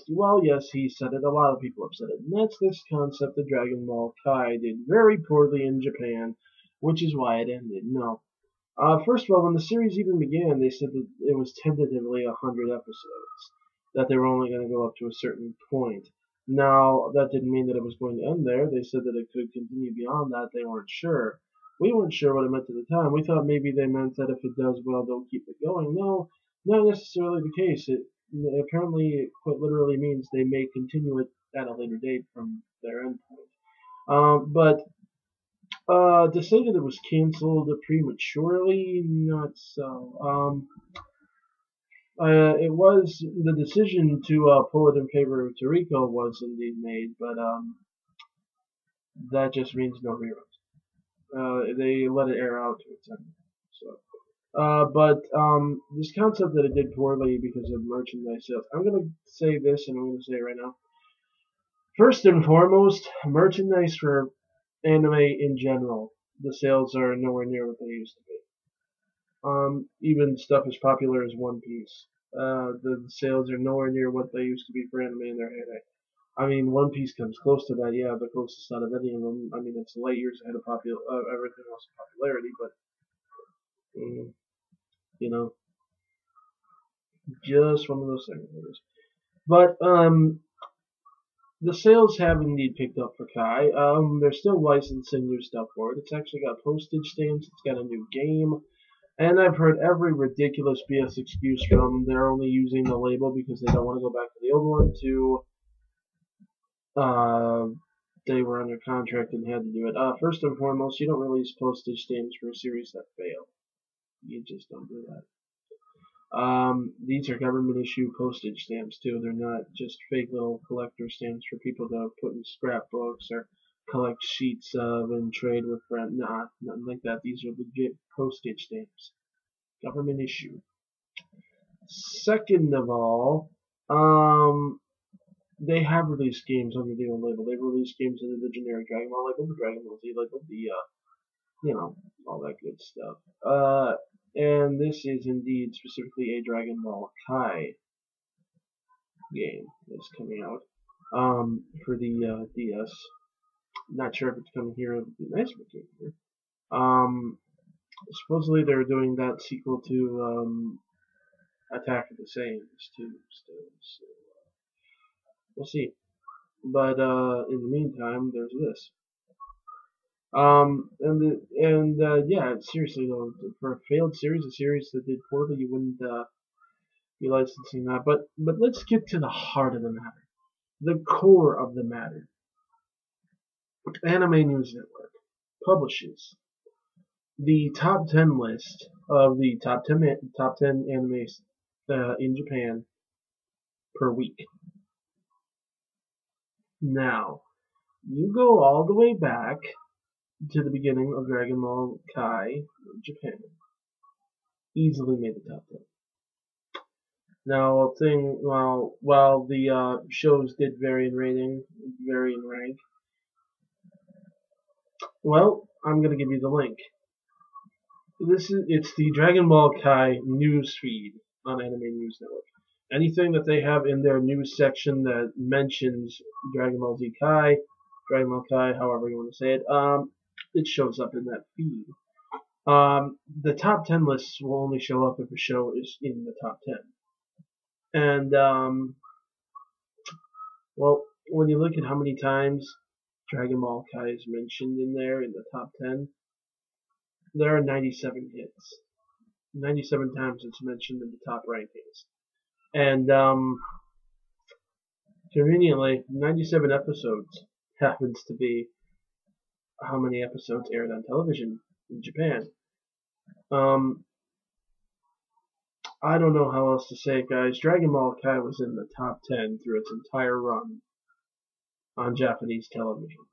Well, yes, he said it. A lot of people have said it. And that's this concept that Dragon Ball Kai did very poorly in Japan, which is why it ended. No. First of all, when the series even began, they said that it was tentatively 100 episodes, that they were only going to go up to a certain point. Now, that didn't mean that it was going to end there. They said that it could continue beyond that. They weren't sure. We weren't sure what it meant at the time. We thought maybe they meant that if it does well, they'll keep it going. No, not necessarily the case. Apparently, it quite literally means they may continue it at a later date from their endpoint. But to say that it was canceled prematurely, not so. It was the decision to pull it in favor of Toriko was indeed made, but that just means no reruns. They let it air out to its end. So, but this concept that it did poorly because of merchandise sales. I'm gonna say this, and I'm gonna say it right now. First and foremost, merchandise for anime in general, the sales are nowhere near what they used to be. Even stuff as popular as One Piece, the sales are nowhere near what they used to be for anime in their heyday. I mean, One Piece comes close to that, yeah, the closest out of any of them. I mean, it's light years ahead of everything else in popularity, but you know, just one of those things. But the sales have indeed picked up for Kai. They're still licensing new stuff for it. It's actually got postage stamps. It's got a new game. And I've heard every ridiculous BS excuse from they're only using the label because they don't want to go back to the old one to they were under contract and had to do it. First and foremost, you don't release postage stamps for a series that fail. You just don't do that. These are government issue postage stamps too. They're not just fake little collector stamps for people to put in scrapbooks or collect sheets of and trade with friends. Nah, nothing like that. These are legit postage stamps. Government issue. Second of all, they have released games under the old label. They've released games under the generic Dragon Ball label, the Dragon Ball Z label, all that good stuff. And this is indeed specifically a Dragon Ball Kai game that's coming out for the DS. Not sure if it's coming here. It would be nice if it came here. Supposedly they're doing that sequel to Attack of the Saiyans too. Still, so we'll see. But in the meantime, there's this. Yeah, seriously though, for a failed series, a series that did poorly, you wouldn't be licensing that. But let's get to the heart of the matter, the core of the matter. Anime News Network publishes the top 10 list of the top 10 animes in Japan per week. Now, you go all the way back to the beginning of Dragon Ball Kai Japan. Easily made the top 10. Now, while the shows did vary in rating, vary in rank, well, I'm gonna give you the link. It's the Dragon Ball Kai news feed on Anime News Network. Anything that they have in their news section that mentions Dragon Ball Z Kai, Dragon Ball Kai, however you want to say it, it shows up in that feed. The top 10 lists will only show up if a show is in the top 10. And, well, when you look at how many times Dragon Ball Kai is mentioned in there in the top 10, there are 97 hits. 97 times it's mentioned in the top rankings. And, conveniently, 97 episodes happens to be how many episodes aired on television in Japan. I don't know how else to say it, guys. Dragon Ball Kai was in the top 10 through its entire run on Japanese television.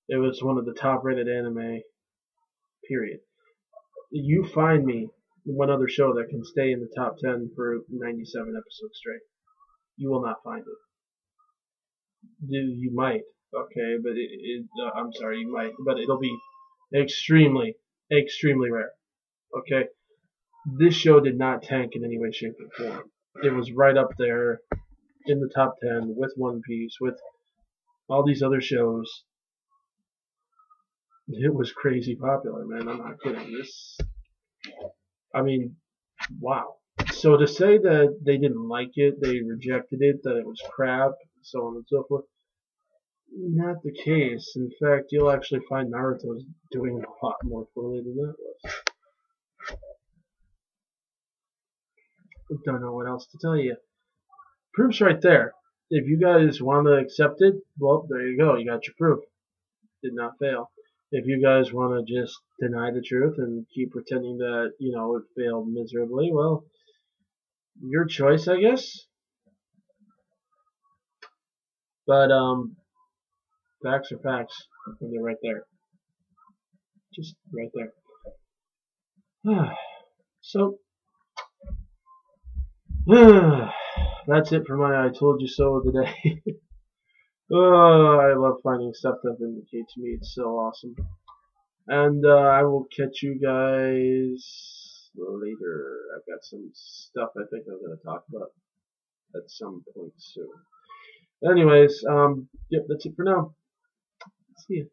It was one of the top rated anime, period. You find me one other show that can stay in the top 10 for 97 episodes straight. You will not find it. You might, okay, but I'm sorry, you might, but it'll be extremely, extremely rare, okay? This show did not tank in any way, shape, or form. it was right up there in the top 10 with One Piece, with all these other shows. It was crazy popular, man. I'm not kidding. I mean, wow. So to say that they didn't like it, they rejected it, that it was crap, so on and so forth, not the case. In fact, you'll actually find Naruto's doing a lot more poorly than that was. Don't know what else to tell you. Proof's right there. If you guys want to accept it, well, there you go. You got your proof. Did not fail. If you guys want to just deny the truth and keep pretending that, it failed miserably, well, your choice, I guess. But, facts are facts. And they're right there. Just right there. So, that's it for my I told you so of the day. Oh, I love finding stuff that vindicates me. It's so awesome. And I will catch you guys later. I've got some stuff I think I'm going to talk about at some point soon. Anyways, yep, that's it for now. See ya.